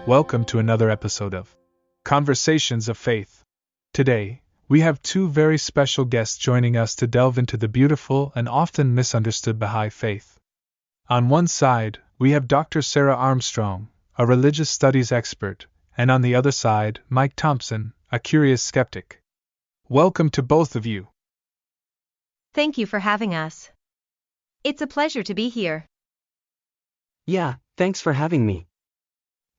Welcome to another episode of Conversations of Faith. Today, we have two very special guests joining us to delve into the beautiful and often misunderstood Baha'i faith. On one side, we have Dr. Sarah Armstrong, a religious studies expert, and on the other side, Mike Thompson, a curious skeptic. Welcome to both of you. Thank you for having us. It's a pleasure to be here. Yeah, thanks for having me.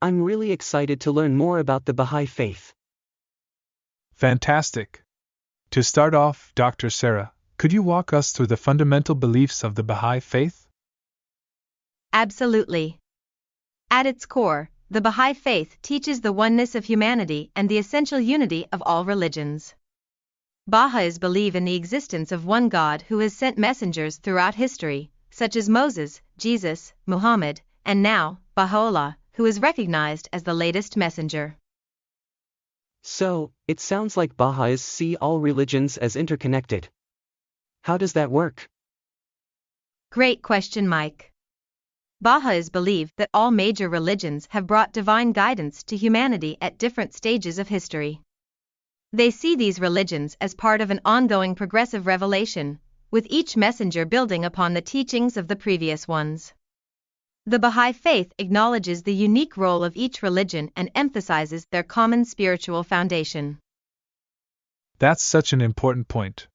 I'm really excited to learn more about the Baha'i faith. Fantastic. To start off, Dr. Sarah, could you walk us through the fundamental beliefs of the Baha'i faith? Absolutely. At its core, the Baha'i faith teaches the oneness of humanity and the essential unity of all religions. Baha'is believe in the existence of one God who has sent messengers throughout history, such as Moses, Jesus, Muhammad, and now, Baha'u'llah, who is recognized as the latest messenger. So, it sounds like Baha'is see all religions as interconnected. How does that work? Great question, Mike. Baha'is believe that all major religions have brought divine guidance to humanity at different stages of history. They see these religions as part of an ongoing progressive revelation, with each messenger building upon the teachings of the previous ones. The Baha'i faith acknowledges the unique role of each religion and emphasizes their common spiritual foundation. That's such an important point.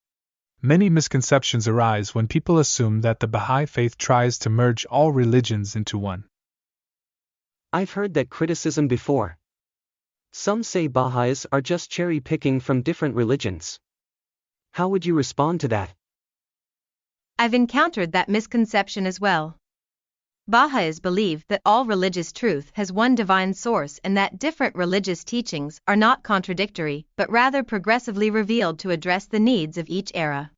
Many misconceptions arise when people assume that the Baha'i faith tries to merge all religions into one. I've heard that criticism before. Some say Baha'is are just cherry-picking from different religions. How would you respond to that? I've encountered that misconception as well. Baha'is believe that all religious truth has one divine source and that different religious teachings are not contradictory but rather progressively revealed to address the needs of each era.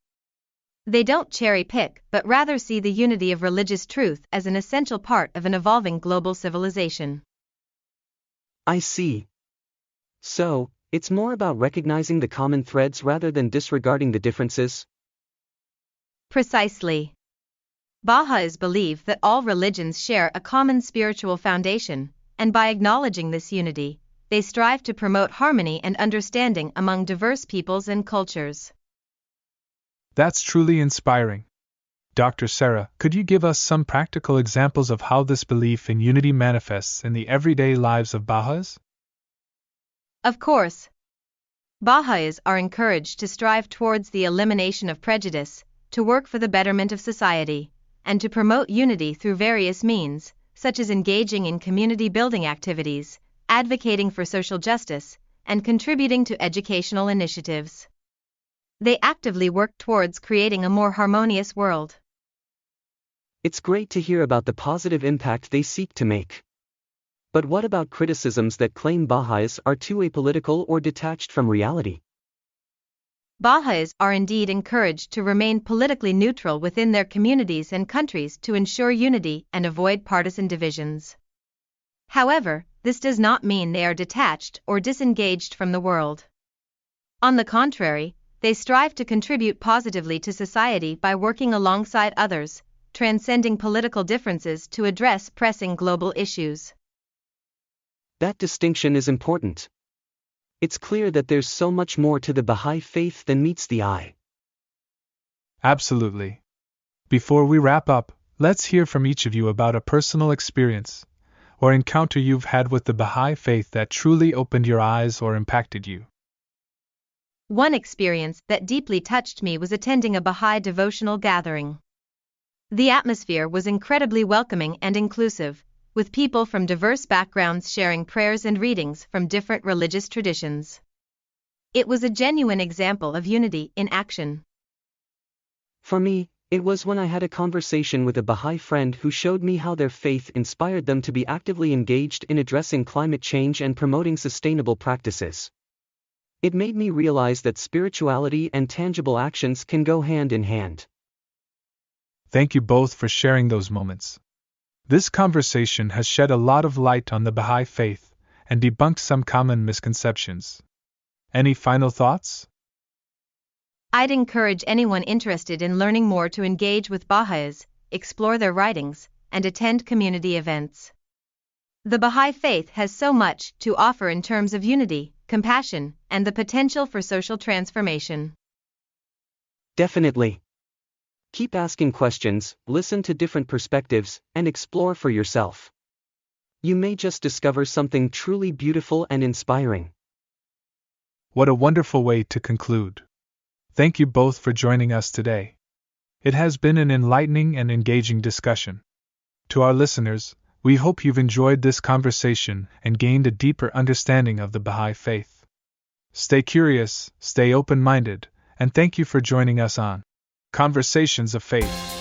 They don't cherry-pick but rather see the unity of religious truth as an essential part of an evolving global civilization. I see. So, it's more about recognizing the common threads rather than disregarding the differences? Precisely. Baha'is believe that all religions share a common spiritual foundation, and by acknowledging this unity, they strive to promote harmony and understanding among diverse peoples and cultures. That's truly inspiring. Dr. Sarah, could you give us some practical examples of how this belief in unity manifests in the everyday lives of Baha'is? Of course. Baha'is are encouraged to strive towards the elimination of prejudice, to work for the betterment of society, and to promote unity through various means, such as engaging in community-building activities, advocating for social justice, and contributing to educational initiatives. They actively work towards creating a more harmonious world. It's great to hear about the positive impact they seek to make. But what about criticisms that claim Baha'is are too apolitical or detached from reality? Baha'is are indeed encouraged to remain politically neutral within their communities and countries to ensure unity and avoid partisan divisions. However, this does not mean they are detached or disengaged from the world. On the contrary, they strive to contribute positively to society by working alongside others, transcending political differences to address pressing global issues. That distinction is important. It's clear that there's so much more to the Baha'i faith than meets the eye. Absolutely. Before we wrap up, let's hear from each of you about a personal experience or encounter you've had with the Baha'i faith that truly opened your eyes or impacted you. One experience that deeply touched me was attending a Baha'i devotional gathering. The atmosphere was incredibly welcoming and inclusive, with people from diverse backgrounds sharing prayers and readings from different religious traditions. It was a genuine example of unity in action. For me, it was when I had a conversation with a Baha'i friend who showed me how their faith inspired them to be actively engaged in addressing climate change and promoting sustainable practices. It made me realize that spirituality and tangible actions can go hand in hand. Thank you both for sharing those moments. This conversation has shed a lot of light on the Baha'i faith and debunked some common misconceptions. Any final thoughts? I'd encourage anyone interested in learning more to engage with Baha'is, explore their writings, and attend community events. The Baha'i faith has so much to offer in terms of unity, compassion, and the potential for social transformation. Definitely. Keep asking questions, listen to different perspectives, and explore for yourself. You may just discover something truly beautiful and inspiring. What a wonderful way to conclude. Thank you both for joining us today. It has been an enlightening and engaging discussion. To our listeners, we hope you've enjoyed this conversation and gained a deeper understanding of the Baha'i faith. Stay curious, stay open-minded, and thank you for joining us on Conversations of Faith.